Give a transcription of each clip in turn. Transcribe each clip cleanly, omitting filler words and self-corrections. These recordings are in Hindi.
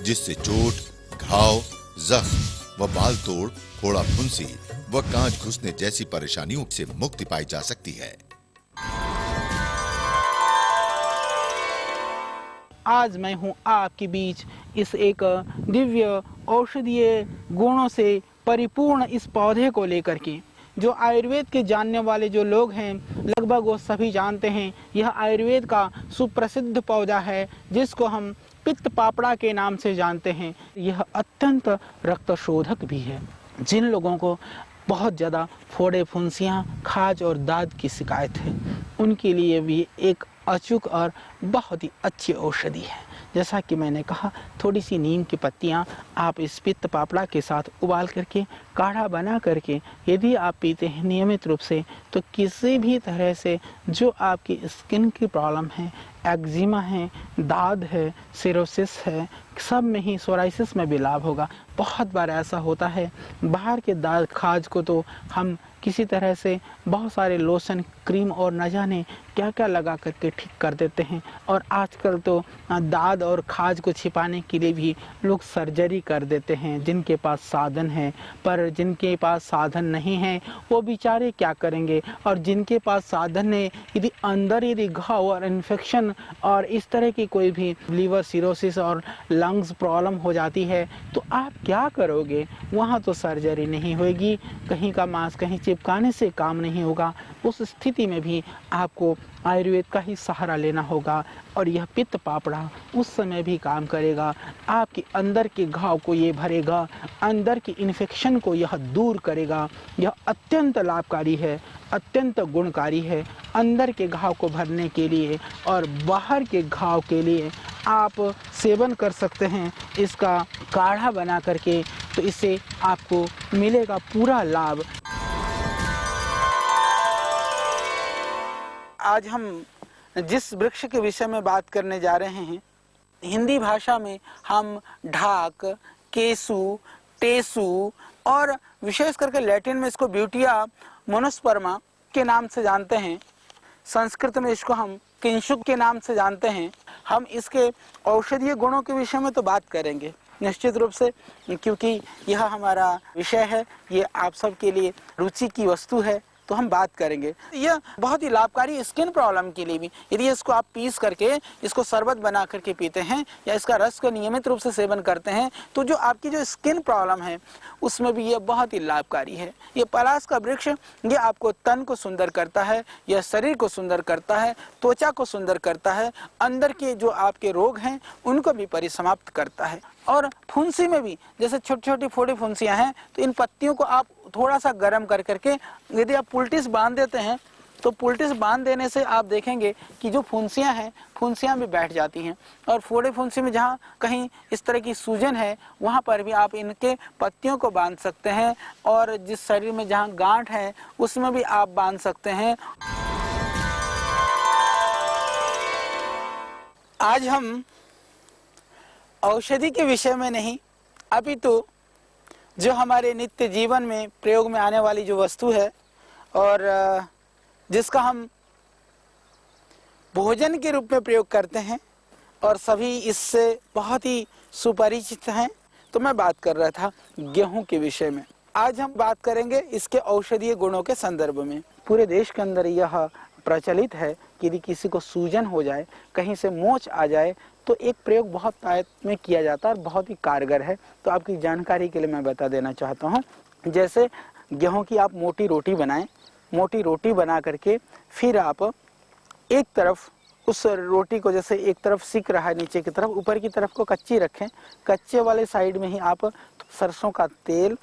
जिससे चोट, घाव, जख्म व बाल तोड़, फोड़ा फुंसी व कांच घुसने जैसी परेशानियों से मुक्ति पाई जा सकती है। आज मैं हूं आपके बीच इस एक दिव्य औषधीय गुणों से परिपूर्ण इस पौधे को लेकर के। जो आयुर्वेद के जानने वाले जो लोग हैं लगभग वो सभी जानते हैं यह आयुर्वेद का सुप्रसिद्ध पौधा है, जिसको हम पित्त पापड़ा के नाम से जानते हैं। यह अत्यंत रक्तशोधक भी है। जिन लोगों को बहुत ज़्यादा फोड़े फुंसियाँ, खाज और दाद की शिकायत है, उनके लिए भी एक अचूक और बहुत ही अच्छी औषधि है। जैसा कि मैंने कहा, थोड़ी सी नीम की पत्तियाँ आप इस पित्त पापड़ा के साथ उबाल करके काढ़ा बना करके यदि आप पीते हैं नियमित रूप से, तो किसी भी तरह से जो आपकी स्किन की प्रॉब्लम है, एक्जिमा है, दाद है, सिरोसिस है, सब में ही, सोराइसिस में भी लाभ होगा। बहुत बार ऐसा होता है बाहर के दाद खाज को तो हम किसी तरह से बहुत सारे लोशन, क्रीम और न जाने क्या क्या लगा करके ठीक कर देते हैं। और आजकल तो दाद और खाज को छिपाने के लिए भी लोग सर्जरी कर देते हैं, जिनके पास साधन है। पर जिनके पास साधन नहीं है वो बेचारे क्या करेंगे। और जिनके पास साधन है, यदि अंदर यदि घाव और इन्फेक्शन और इस तरह की कोई भी लीवर सिरोसिस और लंग्स प्रॉब्लम हो जाती है, तो आप क्या करोगे? वहाँ तो सर्जरी नहीं होगी, कहीं का मांस कहीं चिपकाने से काम नहीं होगा। उस स्थिति में भी आपको आयुर्वेद का ही सहारा लेना होगा। और यह पित्त पापड़ा उस समय भी काम करेगा। आपके अंदर के घाव को ये भरेगा, अंदर की इन्फेक्शन को यह दूर करेगा। यह अत्यंत लाभकारी है, अत्यंत गुणकारी है अंदर के घाव को भरने के लिए। और बाहर के घाव के लिए आप सेवन कर सकते हैं इसका काढ़ा बना करके, तो इससे आपको मिलेगा पूरा लाभ। आज हम जिस वृक्ष के विषय में बात करने जा रहे हैं, हिंदी भाषा में हम ढाक, केसु, टेसु और विशेष करके लैटिन में इसको ब्यूटिया मोनोस्पर्मा के नाम से जानते हैं। संस्कृत में इसको हम किंशुक के नाम से जानते हैं। हम इसके औषधीय गुणों के विषय में तो बात करेंगे निश्चित रूप से, क्योंकि यह हमारा विषय है, ये आप सब के लिए रुचि की वस्तु है, तो हम बात करेंगे। यह बहुत ही लाभकारी स्किन प्रॉब्लम के लिए भी, यदि इसको आप पीस करके इसको शरबत बना करके पीते हैं या इसका रस का नियमित रूप से सेवन करते हैं, तो जो आपकी जो स्किन प्रॉब्लम है उसमें भी यह बहुत ही लाभकारी है। ये पलाश का वृक्ष ये आपको तन को सुंदर करता है, यह शरीर को सुंदर करता है, त्वचा को सुंदर करता है, अंदर के जो आपके रोग हैं उनको भी परिसमाप्त करता है। और फुंसी में भी, जैसे छोटी छोटी फोड़ी फुंसियां हैं, तो इन पत्तियों को आप थोड़ा सा गर्म कर करके यदि आप पुलटिस बांध देते हैं, तो पुलटिस बांध देने से आप देखेंगे कि जो फुंसियां हैं, फुंसियां भी बैठ जाती हैं। और फोड़े फुंसी में जहाँ कहीं इस तरह की सूजन है, वहाँ पर भी आप इनके पत्तियों को बांध सकते हैं। और जिस शरीर में जहाँ गांठ है उसमें भी आप बांध सकते हैं। आज हम औषधि के विषय में नहीं, अपितु जो हमारे नित्य जीवन में प्रयोग में आने वाली जो वस्तु है और जिसका हम भोजन के रूप में प्रयोग करते हैं और सभी इससे बहुत ही सुपरिचित हैं, तो मैं बात कर रहा था गेहूं के विषय में। आज हम बात करेंगे इसके औषधीय गुणों के संदर्भ में। पूरे देश के अंदर यह प्रचलित है कि यदि किसी को सूजन हो जाए, कहीं से मोच आ जाए, तो एक प्रयोग बहुत तायत में किया जाता है और बहुत ही कारगर है। तो आपकी जानकारी के लिए मैं बता देना चाहता हूँ। जैसे गेहूं की आप मोटी रोटी बनाएं, मोटी रोटी बना करके फिर आप एक तरफ उस रोटी को, जैसे एक तरफ सिक रहा है नीचे की तरफ, ऊपर की तरफ को कच्ची रखें। कच्चे वाले साइड में ही आप सरसों का तेल,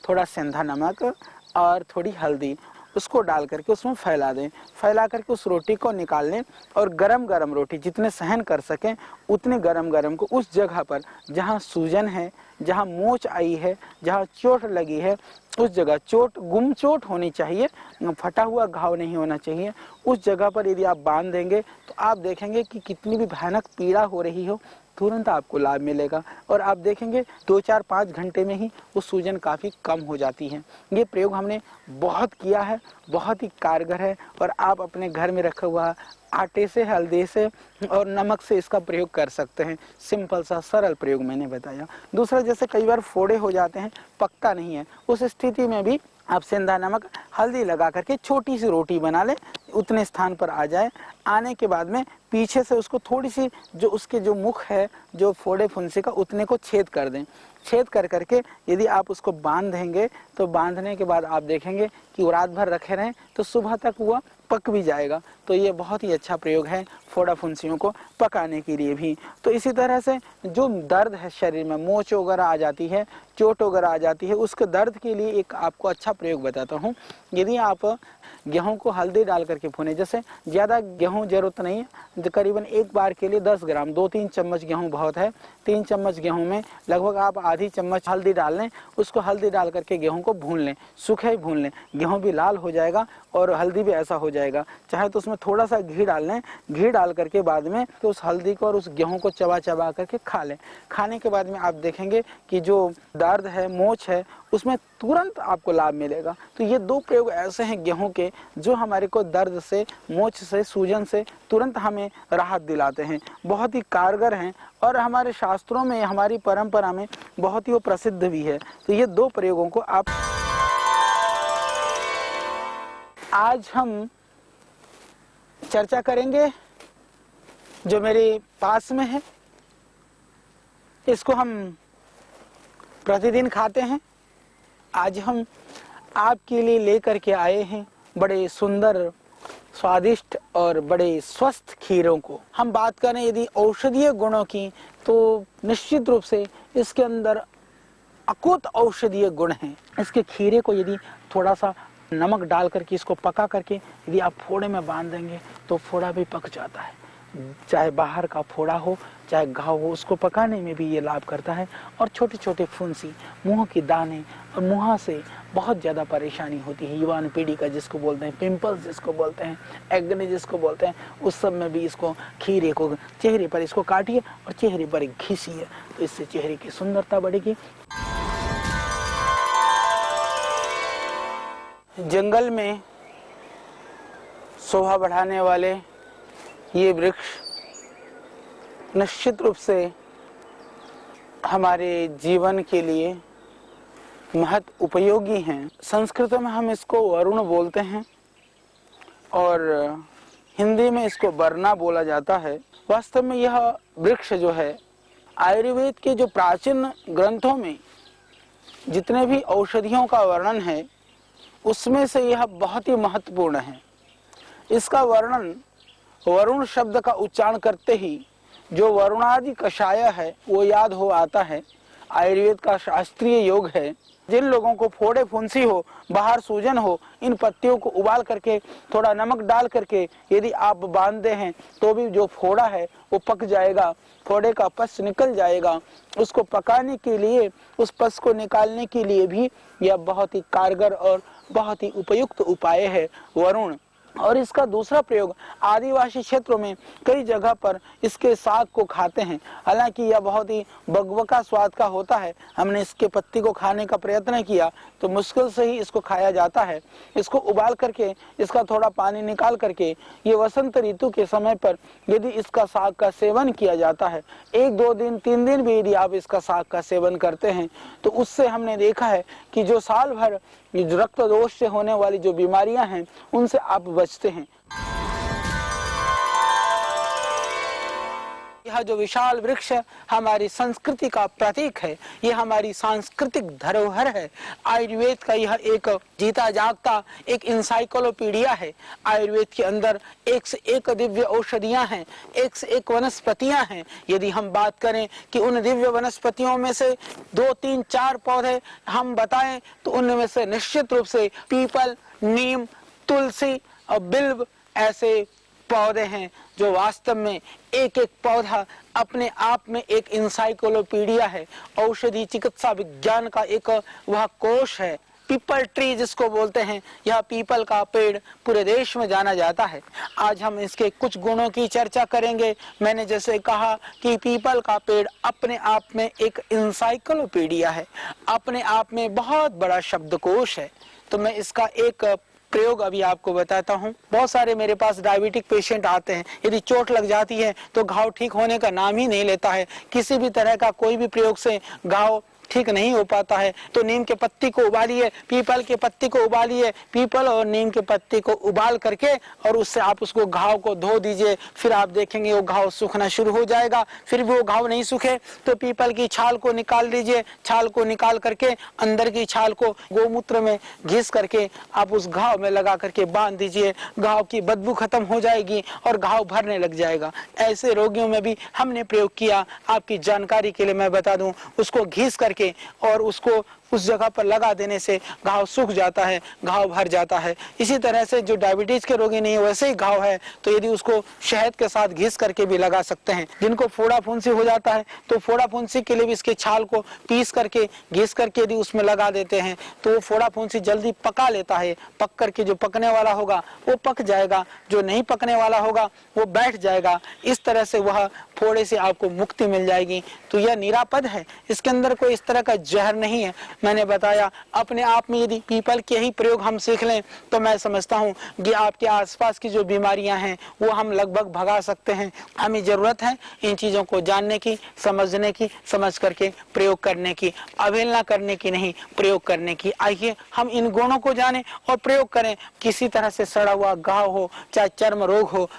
थोड़ा सेंधा नमक और थोड़ी हल्दी उसको डाल करके उसमें फैला दें। फैला करके उस रोटी को निकाल लें और गरम गरम रोटी जितने सहन कर सकें उतने गरम गरम को उस जगह पर जहाँ सूजन है, जहाँ मोच आई है, जहाँ चोट लगी है, उस जगह चोट गुम चोट होनी चाहिए, फटा हुआ घाव नहीं होना चाहिए। उस जगह पर यदि आप बांध देंगे तो आप देखेंगे कि कितनी भी भयानक पीड़ा हो रही हो, तुरंत आपको लाभ मिलेगा। और आप देखेंगे 2-4-5 घंटे में ही वो सूजन काफ़ी कम हो जाती है। ये प्रयोग हमने बहुत किया है, बहुत ही कारगर है। और आप अपने घर में रखा हुआ आटे से, हल्दी से और नमक से इसका प्रयोग कर सकते हैं। सिंपल सा सरल प्रयोग मैंने बताया। दूसरा, जैसे कई बार फोड़े हो जाते हैं, पकता नहीं है, उस स्थिति में भी आप सेंधा नमक हल्दी लगा करके छोटी सी रोटी बना लें, उतने स्थान पर आ जाए। आने के बाद में पीछे से उसको थोड़ी सी जो उसके जो मुख है जो फोड़े फुंसी का, उतने को छेद कर दें। छेद कर करके यदि आप उसको बांध देंगे तो बांधने के बाद आप देखेंगे कि वो रात भर रखे रहें तो सुबह तक वह पक भी जाएगा। तो ये बहुत ही अच्छा प्रयोग है फोड़ा फुंसियों को पकाने के लिए भी। तो इसी तरह से जो दर्द है शरीर में, मोच वगैरह आ जाती है, चोट वगैरह आ जाती है, उसके दर्द के लिए एक आपको अच्छा प्रयोग बताता हूँ। यदि आप गेहूं को हल्दी डाल करके भुने, जैसे ज़्यादा गेहूं जरूरत नहीं है, करीबन एक बार के लिए 10 ग्राम, 2-3 चम्मच गेहूं बहुत है, 3 चम्मच गेहूं में लगभग आप आधी चम्मच हल्दी डाल लें। उसको हल्दी डाल करके गेहूं को भून लें, सूखे ही भून लें, गेहूं भी लाल हो जाएगा और हल्दी भी ऐसा हो जाएगा। चाहे तो उसमें थोड़ा सा घी डाल लें, घी डाल करके बाद में तो उस हल्दी को और उस गेहूं को चबा चबा करके खा लें। खाने के बाद में आप देखेंगे कि जो दर्द है, मोच है, उसमें तुरंत आपको लाभ मिलेगा। तो ये 2 प्रयोग ऐसे हैं गेहूं के जो हमारे को दर्द से, मोच से, सूजन से तुरंत हमें राहत दिलाते हैं, बहुत ही कारगर हैं और हमारे शास्त्रों में, हमारी परंपरा में बहुत ही वो प्रसिद्ध भी है। तो ये 2 प्रयोगों को आप, आज हम चर्चा करेंगे जो मेरे पास में है। इसको हम प्रतिदिन खाते हैं। आज हम आपके लिए लेकर के आए हैं बड़े सुंदर, स्वादिष्ट और बड़े स्वस्थ खीरों को। हम बात करें यदि औषधीय गुणों की, तो निश्चित रूप से इसके अंदर अकूत औषधीय गुण हैं। इसके खीरे को यदि थोड़ा सा नमक डाल करके इसको पका करके यदि आप फोड़े में बांध देंगे तो फोड़ा भी पक जाता है। चाहे बाहर का फोड़ा हो, चाहे घाव हो, उसको पकाने में भी ये लाभ करता है। और छोटे छोटे फुंसी, मुंह की दाने और मुंह से बहुत ज़्यादा परेशानी होती है, युवान पीढ़ी का जिसको बोलते हैं, पिंपल्स जिसको बोलते हैं, एक्ने जिसको बोलते हैं, उस सब में भी इसको खीरे को चेहरे पर इसको काटिए और चेहरे पर घिसिए, तो इससे चेहरे की सुंदरता बढ़ेगी। जंगल में शोभा बढ़ाने वाले ये वृक्ष निश्चित रूप से हमारे जीवन के लिए महत उपयोगी हैं। संस्कृत में हम इसको वरुण बोलते हैं और हिंदी में इसको बरना बोला जाता है। वास्तव में यह वृक्ष जो है, आयुर्वेद के जो प्राचीन ग्रंथों में जितने भी औषधियों का वर्णन है उसमें से यह बहुत ही महत्वपूर्ण है। इसका वर्णन वरुण शब्द का उच्चारण करते ही जो वरुणादि कषाय है वो याद हो आता है। आयुर्वेद का शास्त्रीय योग है। जिन लोगों को फोड़े फुंसी हो, बाहर सूजन हो, इन पत्तियों को उबाल करके थोड़ा नमक डाल करके यदि आप बांधते हैं तो भी जो फोड़ा है वो पक जाएगा, फोड़े का पस निकल जाएगा। उसको पकाने के लिए, उस पस को निकालने के लिए भी यह बहुत ही कारगर और बहुत ही उपयुक्त उपाय है वरुण। और इसका दूसरा प्रयोग, आदिवासी क्षेत्रों में कई जगह पर इसके साग को खाते हैं। हालांकि यह बहुत ही बकबका स्वाद का होता है। हमने इसके पत्ती को खाने का प्रयत्न किया तो मुश्किल से ही इसको खाया जाता है। इसको उबाल करके इसका थोड़ा पानी निकाल करके ये वसंत ऋतु के समय पर यदि इसका साग का सेवन किया जाता है, 1-2 दिन 3 दिन भी यदि आप इसका साग का सेवन करते हैं तो उससे हमने देखा है कि जो साल भर रक्त दोष से होने वाली जो बीमारियां हैं उनसे आप बचते हैं। यह जो विशाल वृक्ष हमारी संस्कृति का प्रतीक है, यह हमारी सांस्कृतिक धरोहर है। आयुर्वेद का यह एक जीता जागता एक इंसाइक्लोपीडिया है। आयुर्वेद के अंदर एक से एक दिव्य औषधियां हैं, एक से एक वनस्पतियां हैं। यदि हम बात करें कि उन दिव्य वनस्पतियों में से 2, 3, 4 पौधे हम बताएं तो उनमें से निश्चित रूप से पीपल, नीम, तुलसी और बिल्व ऐसे पौधे हैं जो वास्तव में एक एक पौधा अपने आप में एक इंसाइक्लोपीडिया है। औषधि चिकित्सा विज्ञान का एक वह कोश है। पीपल ट्री जिसको बोलते हैं, यह पीपल का पेड़ पूरे देश में जाना जाता है। आज हम इसके कुछ गुणों की चर्चा करेंगे। मैंने जैसे कहा कि पीपल का पेड़ अपने आप में एक इंसाइक्लोपीडिया है, अपने आप में बहुत बड़ा शब्दकोश है। तो मैं इसका एक प्रयोग अभी आपको बताता हूँ। बहुत सारे मेरे पास डायबिटिक पेशेंट आते हैं, यदि चोट लग जाती है तो घाव ठीक होने का नाम ही नहीं लेता है। किसी भी तरह का कोई भी प्रयोग से घाव ठीक नहीं हो पाता है। तो नीम के पत्ती को उबालिए, पीपल के पत्ती को उबालिए, पीपल और नीम के पत्ती को उबाल करके और उससे आप उसको घाव को धो दीजिए। फिर आप देखेंगे वो घाव सूखना शुरू हो जाएगा। फिर भी वो घाव नहीं सूखे तो पीपल की छाल को निकाल दीजिए। छाल को निकाल करके अंदर की छाल को गोमूत्र में घिस करके आप उस घाव में लगा करके बांध दीजिए। घाव की बदबू खत्म हो जाएगी और घाव भरने लग जाएगा। ऐसे रोगियों में भी हमने प्रयोग किया। आपकी जानकारी के लिए मैं बता दूं, उसको घिस करके और उसको उस जगह पर लगा देने से घाव सूख जाता है, घाव भर जाता है। इसी तरह से जो डायबिटीज के रोगी नहीं वैसे ही घाव है तो यदि उसको शहद के साथ घिस करके भी लगा सकते हैं। जिनको फोड़ा फुंसी हो जाता है तो फोड़ा फुंसी के लिए भी इसके छाल को पीस करके घिस करके यदि उसमें लगा देते हैं तो वो फोड़ा फुंसी जल्दी पका लेता है। पक करके जो पकने वाला होगा वो पक जाएगा, जो नहीं पकने वाला होगा वो बैठ जाएगा। इस तरह से वह फोड़े से आपको मुक्ति मिल जाएगी। तो यह निरापद है, इसके अंदर कोई इस तरह का जहर नहीं है। मैंने बताया अपने आप में यदि पीपल के ही प्रयोग हम सीख लें तो मैं समझता हूँ कि आपके आसपास की जो बीमारियां हैं वो हम लगभग भगा सकते हैं। हमें जरूरत है इन चीजों को जानने की, समझने की, समझ करके प्रयोग करने की, अवहेलना करने की नहीं, प्रयोग करने की। आइए हम इन गुणों को जानें और प्रयोग करें। किसी तरह से सड़ा हुआ घाव हो, चाहे चर्म रोग हो,